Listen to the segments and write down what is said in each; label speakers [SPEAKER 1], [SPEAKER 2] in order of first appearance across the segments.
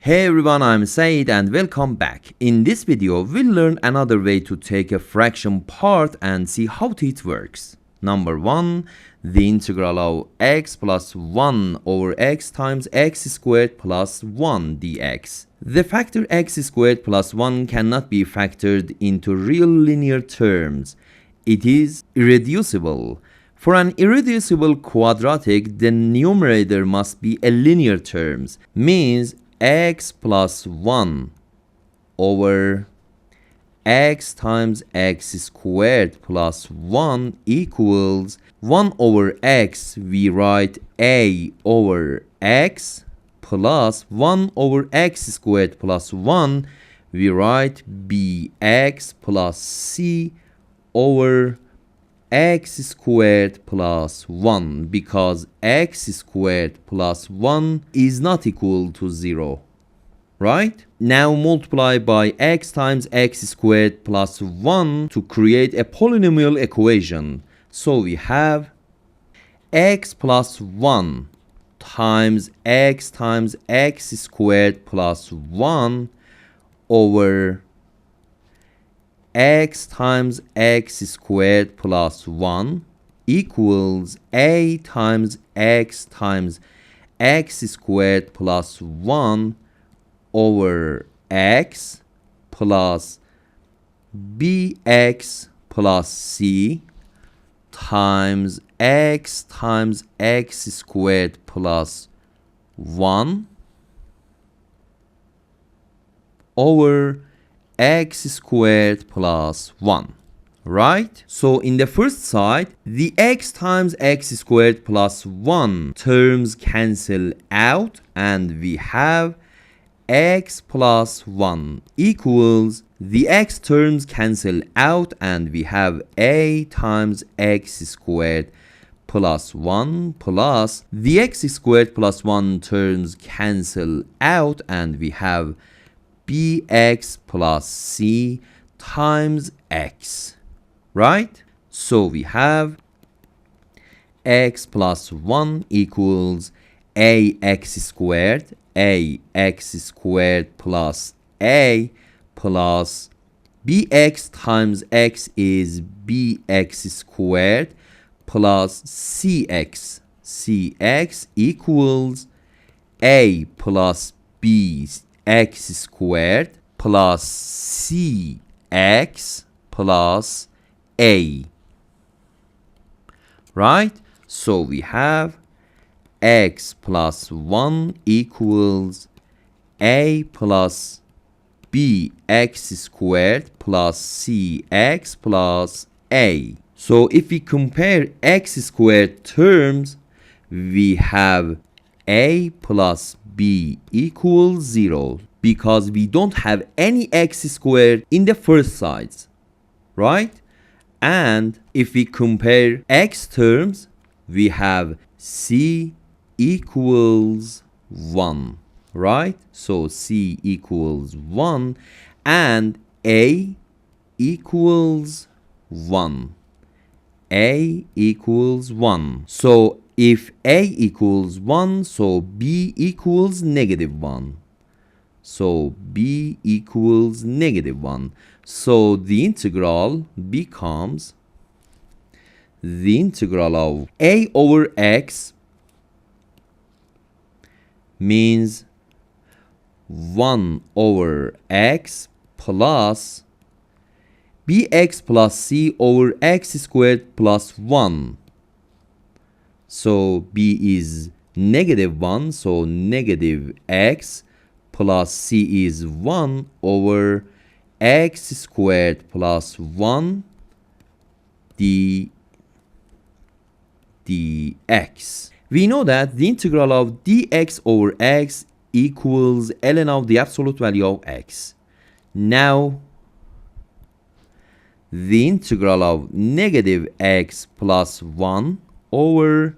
[SPEAKER 1] Hey everyone, I'm Said and welcome back. In this video, we'll learn another way to take a fraction part and see how it works. Number 1, the integral of x plus 1 over x times x squared plus 1 dx. The factor x squared plus 1 cannot be factored into real linear terms. It is irreducible. For an irreducible quadratic, the numerator must be a linear terms, means x plus 1 over x times x squared plus 1 equals 1 over x, we write a over x, plus 1 over x squared plus 1, we write bx plus c over x squared plus 1, because x squared plus 1 is not equal to 0, right? Now multiply by x times x squared plus 1 to create a polynomial equation. So we have x plus 1 times x squared plus 1 over x times x squared plus 1 equals a times x squared plus 1 over x plus bx plus c times x squared plus 1 over x squared plus 1, right? So in the first side, the x times x squared plus 1 terms cancel out and we have x plus 1 equals, the x terms cancel out and we have a times x squared plus 1 plus the x squared plus 1 terms cancel out and we have bx plus c times x, right? So we have x plus 1 equals ax squared plus a plus bx times x is bx squared plus cx equals a plus b x squared plus cx plus a, right? So we have x plus 1 equals a plus bx squared plus cx plus a. So if we compare x squared terms, we have a plus b equals 0 because we don't have any x squared in the first sides, right? And if we compare x terms, we have c equals 1, right? So c equals 1 and a equals 1. A equals 1. So if a equals 1, so b equals -1. So b equals -1. So the integral becomes the integral of a over x means 1 over x plus bx plus c over x squared plus 1. So b is -1, so negative x plus c is 1 over x squared plus 1 dx. We know that the integral of dx over x equals ln of the absolute value of x. Now the integral of -x plus 1 over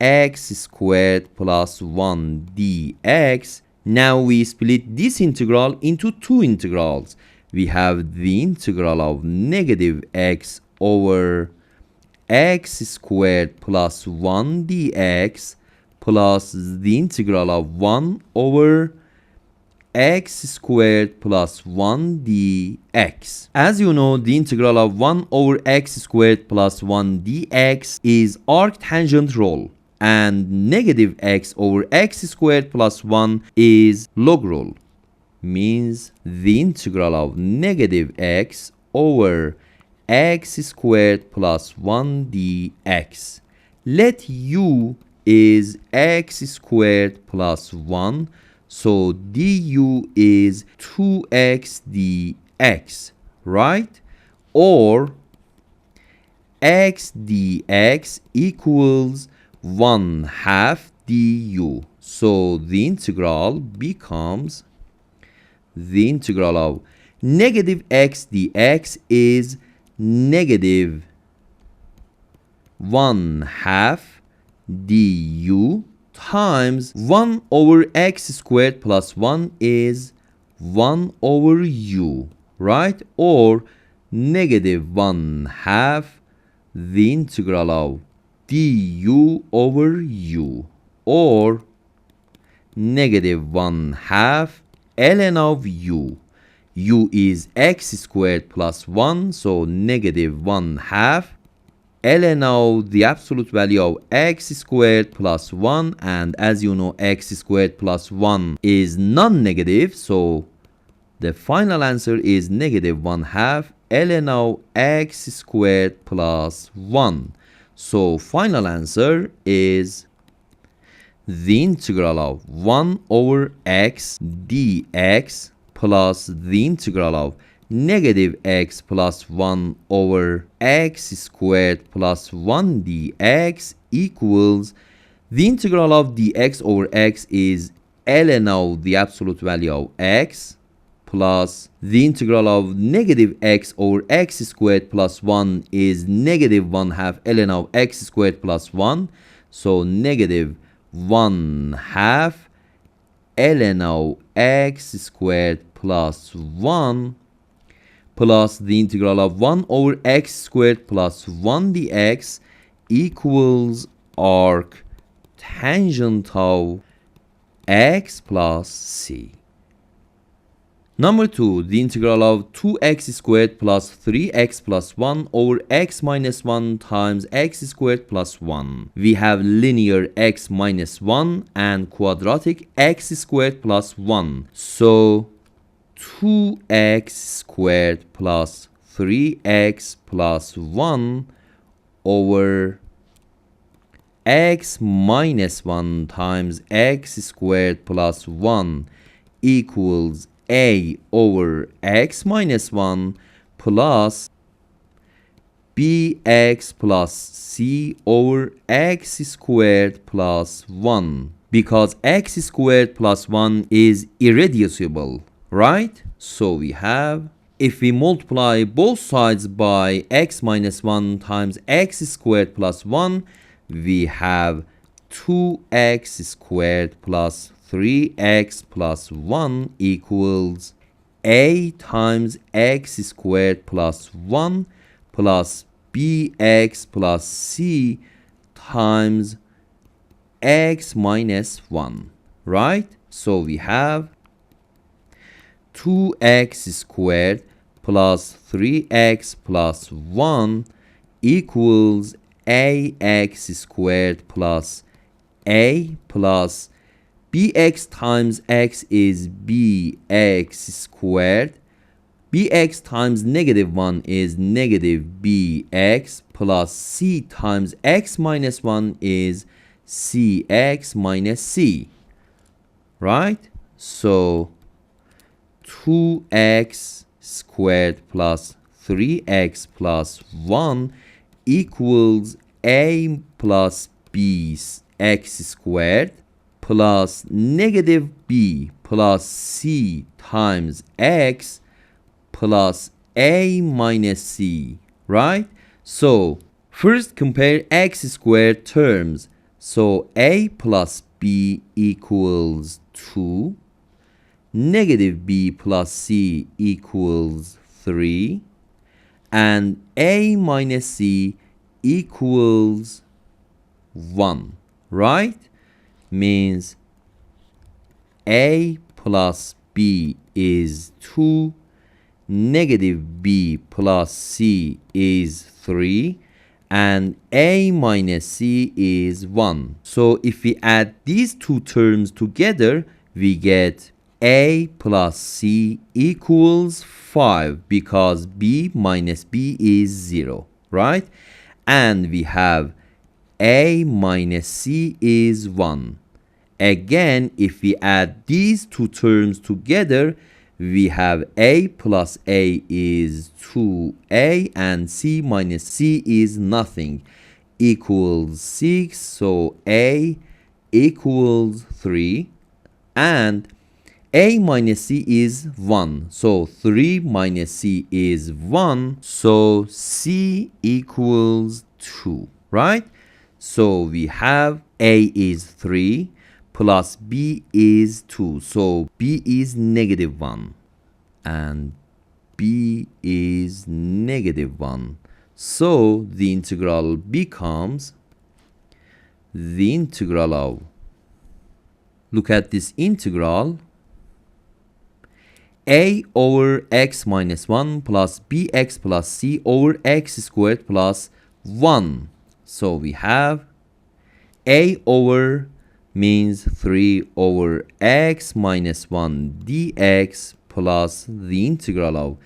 [SPEAKER 1] x squared plus 1 dx. Now we split this integral into two integrals. We have the integral of -x over x squared plus 1 dx plus the integral of 1 over x squared plus 1 dx. As you know, the integral of 1 over x squared plus 1 dx is arctangent rule, and negative x over x squared plus 1 is log rule. Means the integral of negative x over x squared plus 1 dx. Let u is x squared plus 1, so du is 2x dx, right? Or x dx equals 1/2 du. So the integral becomes, the integral of negative x dx is negative 1/2 du times 1 over x squared plus 1 is 1 over u, right? Or negative 1/2 the integral of du over u, or negative 1/2 ln of u. U is x squared plus 1, so negative 1/2 ln of the absolute value of x squared plus 1, and as you know, x squared plus 1 is non-negative, so the final answer is negative 1/2 ln of x squared plus 1. So final answer is the integral of 1 over x dx plus the integral of negative x plus 1 over x squared plus 1 dx equals, the integral of dx over x is ln of the absolute value of x plus the integral of negative x over x squared plus 1 is negative 1/2 ln of x squared plus 1, so negative 1/2 ln of x squared plus 1 plus the integral of 1 over x squared plus 1 dx equals arc tangent of x plus c. Number 2, the integral of 2x squared plus 3x plus 1 over x minus 1 times x squared plus 1. We have linear x minus 1 and quadratic x squared plus 1. So 2x squared plus 3x plus 1 over x minus 1 times x squared plus 1 equals a over x minus 1 plus bx plus c over x squared plus 1, because x squared plus 1 is irreducible, right? So we have, if we multiply both sides by x minus 1 times x squared plus 1, we have 2x squared plus 3x plus 1 equals a times x squared plus 1 plus bx plus c times x minus 1, right? So we have 2x squared plus 3x plus 1 equals ax squared plus a plus bx times x is bx squared. Bx times negative 1 is negative bx plus c times x minus 1 is cx minus c, right? So 2x squared plus 3x plus 1 equals a plus b x squared plus negative b plus c times x plus a minus c, right? So first compare x squared terms. So a plus b equals 2, negative b plus c equals 3, and a minus c equals 1, right? Means a plus b is 2, negative b plus c is 3, and a minus c is 1. So if we add these two terms together, we get a plus c equals 5 because b minus b is 0, right? And we have a minus c is 1. Again, if we add these two terms together, we have a plus a is 2a and c minus c is nothing, equals 6. So a equals 3 and a minus c is 1. So 3 minus c is 1. So c equals 2, right? So we have a is 3 plus b is 2. So b is negative 1 and b is negative 1. So the integral becomes the integral of, look at this integral, a over x minus 1 plus bx plus c over x squared plus 1. So we have a over means 3 over x minus 1 dx plus the integral of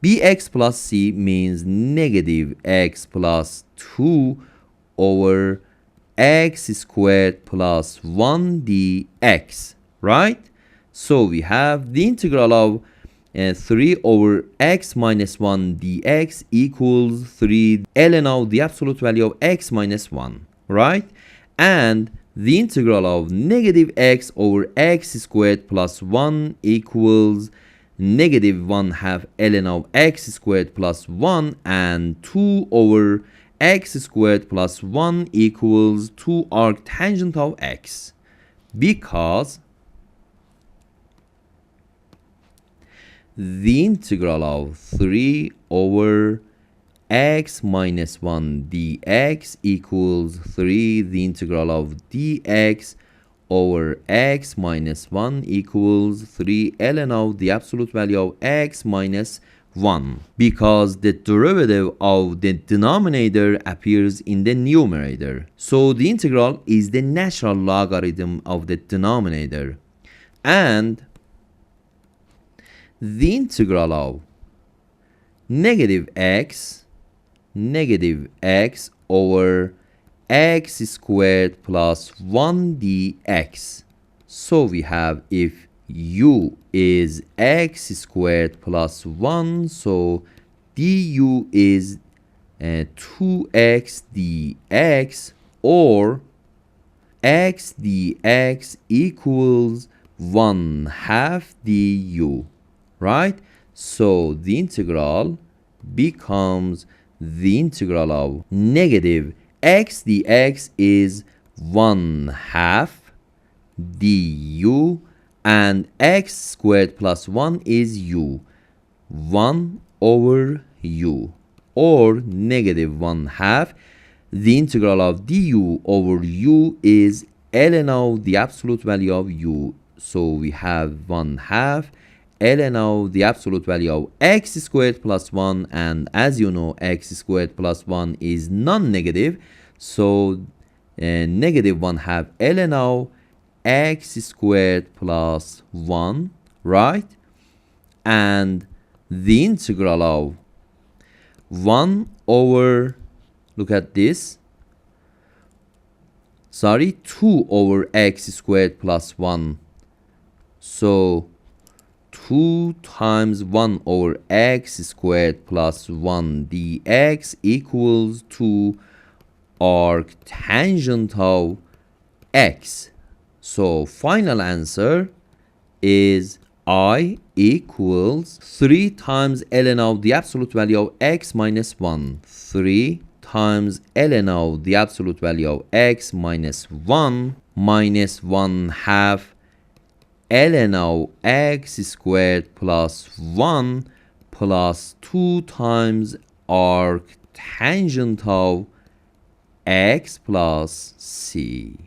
[SPEAKER 1] bx plus c means negative x plus 2 over x squared plus 1 dx, right? So we have the integral of 3 over x minus 1 dx equals 3 ln of the absolute value of x minus 1, right? And the integral of negative x over x squared plus 1 equals negative 1 half ln of x squared plus 1, and 2 over x squared plus 1 equals 2 arctangent of x, because the integral of 3 over x minus 1 dx equals 3 the integral of dx over x minus 1 equals 3 ln of the absolute value of x minus 1, because the derivative of the denominator appears in the numerator. So the integral is the natural logarithm of the denominator, and the integral of negative x over x squared plus 1 dx. So we have, if u is x squared plus 1, so du is 2x dx, or x dx equals 1 half du, right? So the integral becomes the integral of negative x dx is 1 half du, and x squared plus 1 is u, 1 over u, or negative 1 half. The integral of du over u is ln of the absolute value of u. So we have 1 half ln of the absolute value of x squared plus 1, and as you know, x squared plus 1 is non-negative, so negative 1 half ln of x squared plus 1, right? And the integral of 1 over, look at this, 2 over x squared plus 1. So 2 times 1 over x squared plus 1 dx equals 2 arctangent of x. So final answer is I equals 3 times ln of the absolute value of x minus 1. 3 times ln of the absolute value of x minus 1 minus 1 half ln of x squared plus 1 plus 2 times arctangent of x plus c.